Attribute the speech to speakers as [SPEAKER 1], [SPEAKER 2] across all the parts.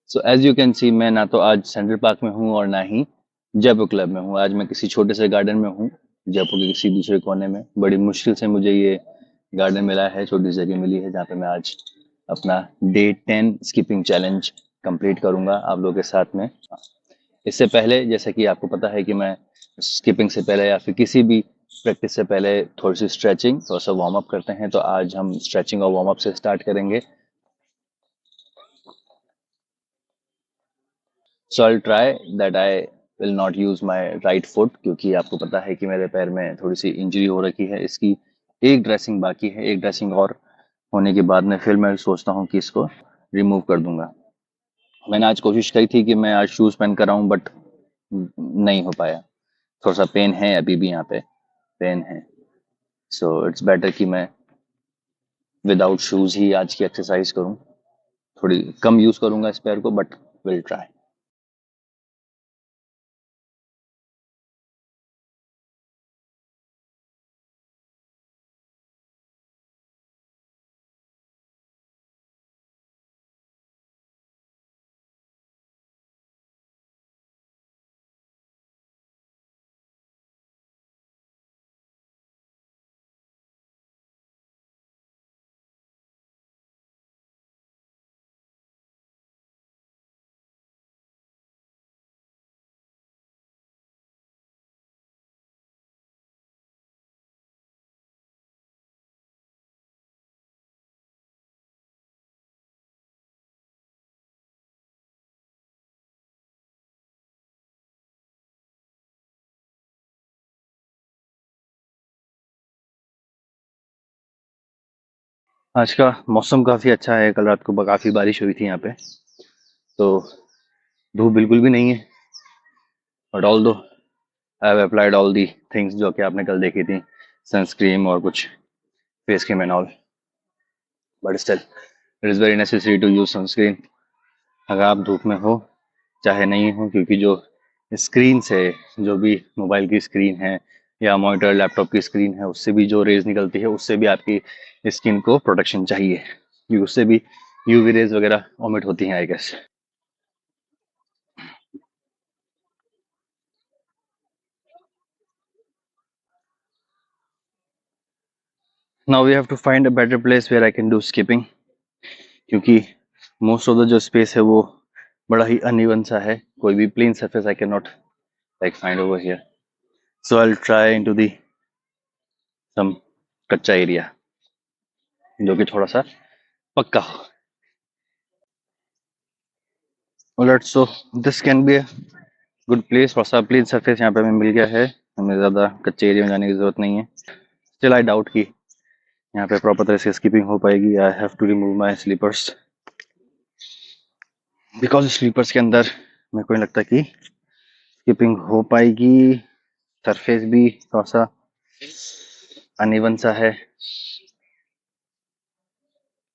[SPEAKER 1] So as you can see, मैं ना तो आज सेंट्रल पार्क में हूँ और ना ही जयपुर क्लब में हूँ। आज मैं किसी छोटे से गार्डन में हूँ, जयपुर के किसी दूसरे कोने में। बड़ी मुश्किल से मुझे ये गार्डन मिला है, छोटी सी जगह मिली है जहाँ पे मैं आज अपना डे 10 स्कीपिंग चैलेंज कंप्लीट करूंगा आप लोगों के साथ में। इससे पहले, जैसा कि आपको पता है कि मैं स्कीपिंग से पहले या फिर किसी भी प्रैक्टिस से पहले थोड़ी सी स्ट्रेचिंग, थोड़ा सा वार्म अप करते हैं, तो आज हम स्ट्रेचिंग और वार्म अप से स्टार्ट करेंगे। So I try that I will not use my right foot, क्योंकि आपको पता है कि मेरे पैर में थोड़ी सी इंजरी हो रखी है। इसकी एक ड्रेसिंग बाकी है, एक ड्रेसिंग और होने के बाद में फिर मैं सोचता हूँ कि इसको रिमूव कर दूंगा। मैंने आज कोशिश की थी कि मैं आज शूज पहन कर आऊं, बट नहीं हो पाया। थोड़ा सा पेन है, अभी भी यहाँ पे पेन है। सो इट्स बेटर कि मैं विदाउट शूज ही आज की एक्सरसाइज करूं। थोड़ी कम यूज करूंगा इस पैर को, बट विल ट्राई। आज का मौसम काफी अच्छा है। कल रात को काफी बारिश हुई थी यहाँ पे, तो धूप बिल्कुल भी नहीं है। But although I have applied all the things जो कि आपने कल देखी थी, सनस्क्रीन और कुछ face cream and all, but still it is very necessary to use sunscreen अगर आप धूप में हो चाहे नहीं हो, क्योंकि जो स्क्रीन से, जो भी मोबाइल की स्क्रीन है या मॉनिटर लैपटॉप की स्क्रीन है, उससे भी जो रेज निकलती है, उससे भी आपकी स्किन को प्रोटेक्शन चाहिए, क्योंकि उससे भी यूवी रेज वगैरह ओमिट होती हैं, I guess. Now we have to find a better place where I can do skipping, क्योंकि मोस्ट ऑफ द जो स्पेस है वो बड़ा ही अनइवन सा है। कोई भी plain surface I can not like find over here. So I will try into the some कच्चा एरिया जो कि थोड़ा सा पक्का हो। Let's, so this can be a good place. थोड़ा सा प्लेन सरफेस यहाँ पे हमें मिल गया है, हमें ज़्यादा कच्चे एरिया में जाने की ज़रूरत नहीं है। स्टिल आई डाउट कि यहाँ पे प्रॉपर तरह से स्कीपिंग हो पाएगी। I have to remove my slippers, because slippers के अंदर मेरे को नहीं लगता कि स्कीपिंग हो पाएगी। सरफेस भी थोड़ा सा अनइवन सा है,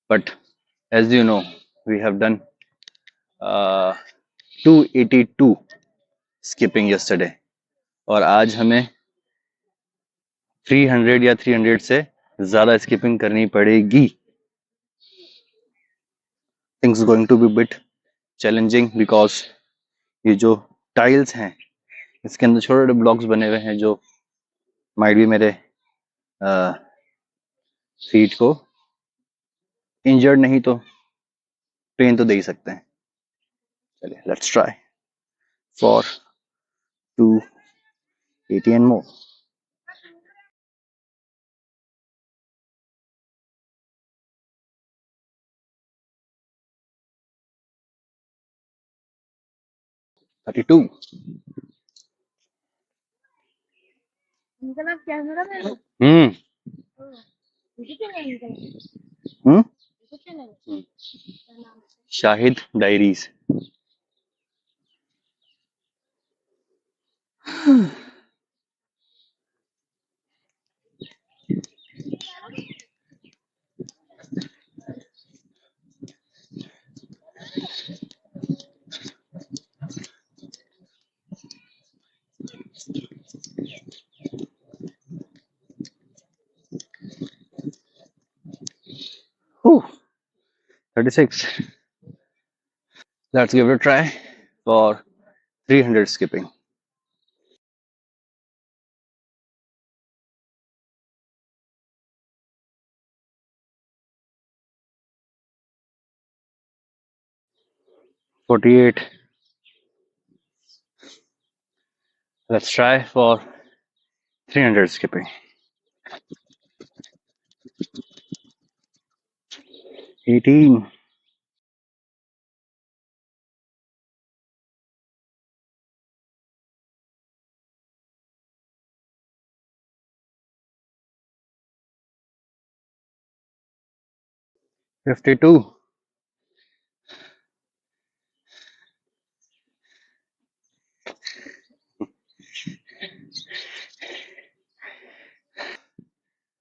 [SPEAKER 1] but as you know we have done 282 skipping yesterday, और आज हमें 300 या 300 से ज़्यादा स्कीपिंग करनी पड़ेगी। Things going to be bit challenging, because ये जो टाइल्स हैं इसके अंदर छोटे छोटे ब्लॉक्स बने हुए हैं जो माइट भी मेरे फीट को इंजर्ड नहीं तो पेन तो दे ही सकते हैं। चलिए, let's try for 280 and more. 32। Hmm hmm Shahid diaries. Ooh, 36। Let's give it a try for 300 skipping. $48. Let's try for 300 skipping. 18. 52.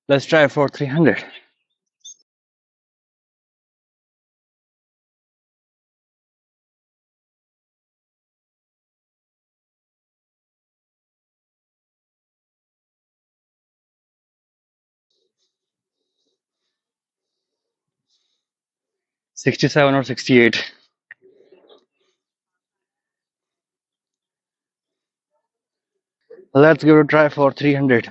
[SPEAKER 1] Let's try for 300. 67 or 68. Let's give it a try for 300.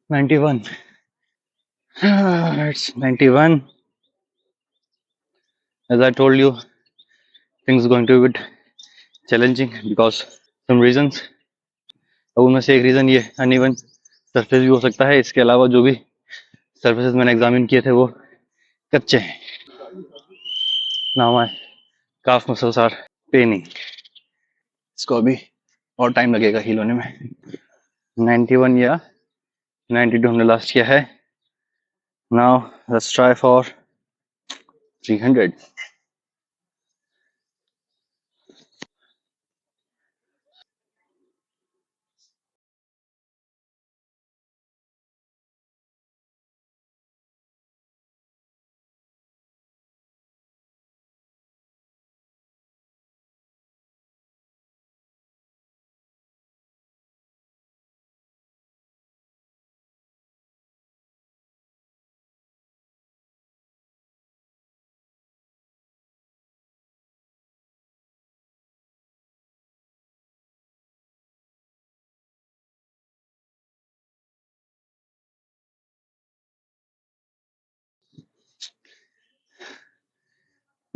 [SPEAKER 1] 91. It's 91. As I told you, things are going to be a bit challenging because some reasons. अब उनमें से एक reason ये uneven surface भी हो सकता है. इसके अलावा जो भी सरफेसेस मैंने एग्जामिन किए थे वो कच्चे हैं. Now my calf muscles are paining. इसको अभी और टाइम लगेगा हील होने में. 91 या 92 हमने लास्ट किया है. Now let's try for 300.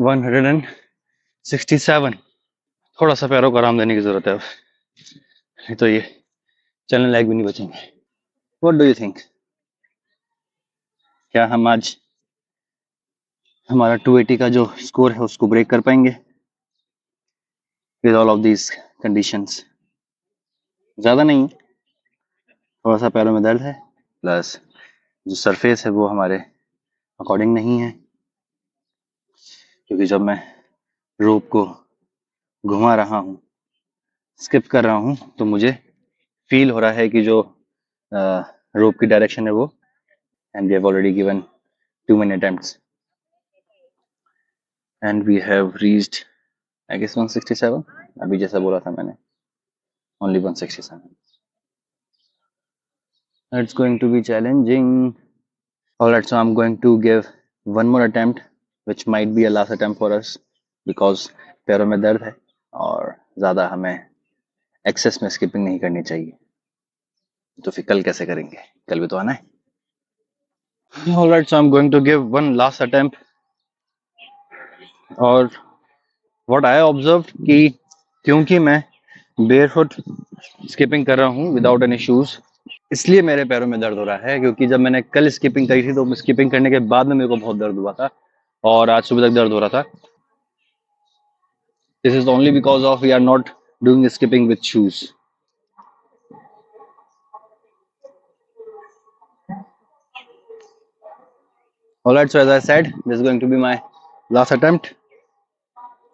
[SPEAKER 1] 167. थोड़ा सा पैरों को आराम देने की जरूरत है अब. नहीं तो ये चलने लायक भी नहीं बचेंगे. What do you think? क्या हम आज हमारा 280 का जो स्कोर है उसको ब्रेक कर पाएंगे with all of these conditions? ज्यादा नहीं, थोड़ा सा पैरों में दर्द है, प्लस जो सरफेस है वो हमारे अकॉर्डिंग नहीं है, क्योंकि जब मैं रोप को घुमा रहा हूँ, स्किप कर रहा हूँ, तो मुझे फील हो रहा है कि जो रोप की डायरेक्शन है वो, and we have already given 2 many attempts and we have reached I guess 167. अभी जैसा बोला था मैंने, only 167. It's going to be challenging. Alright, so I'm going to give one more attempt, which might be a last attempt for us because पैरों में दर्द है और ज़्यादा हमें एक्सेस में स्किपिंग नहीं करनी चाहिए. तो फिर कल कैसे करेंगे? कल भी तो आना है. Alright, so I'm going to give one last attempt. और what I observed कि क्योंकि मैं barefoot स्किपिंग कर रहा हूँ विदाउट एनी शूज, इसलिए मेरे पैरों में दर्द हो रहा है. क्योंकि जब मैंने कल स्किपिंग करी थी तो स्किपिंग करने के बाद में मेरे को बहुत दर्द हुआ था और आज सुबह तक दर्द हो रहा था. This is only because of we are not doing skipping with shoes. Alright, so as I said, this is going to be my last attempt.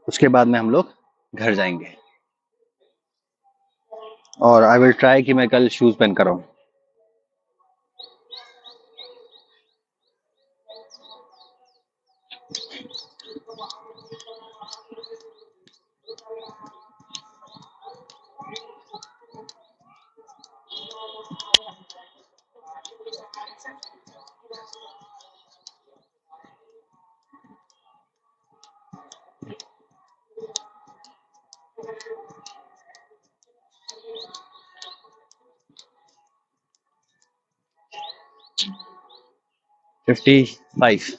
[SPEAKER 1] उसके बाद में हम लोग घर जाएंगे और आई विल ट्राई कि मैं कल शूज पहन कर आऊं. 55.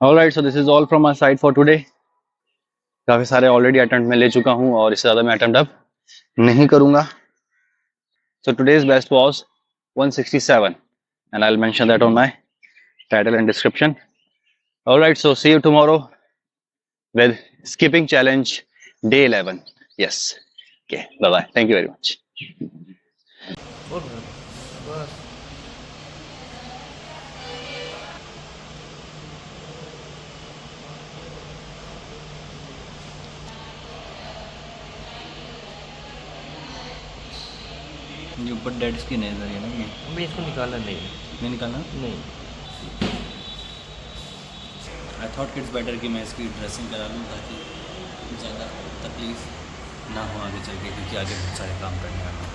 [SPEAKER 1] All right, so this is all from my side for today. काफी सारे ऑलरेडी अटेम्प्ट मैं ले चुका हूँ और इससे ज्यादा मैं अटेम्प्ट अब नहीं करूंगा. So today's best was 167, and I'll mention that on my title and description. All right, so see you tomorrow with skipping challenge day 11. Yes. Okay. Bye bye. Thank you very much.
[SPEAKER 2] ये ऊपर dead skin है इधर, ये ना ये
[SPEAKER 3] मैं इसको निकाला नहीं
[SPEAKER 2] निकालना.
[SPEAKER 3] नहीं
[SPEAKER 2] आई थॉट कि इट्स बेटर कि मैं इसकी ड्रेसिंग करा लूँ ताकि ज़्यादा तकलीफ ना हो आगे चल के, क्योंकि आगे बहुत सारे काम करने वाले हैं.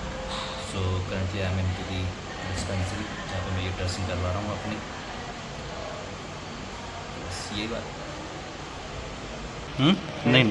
[SPEAKER 2] So currently I am in to the dispensary जहाँ पे मैं ये ड्रेसिंग करवा रहा हूँ अपनी. बस यही बात. नहीं.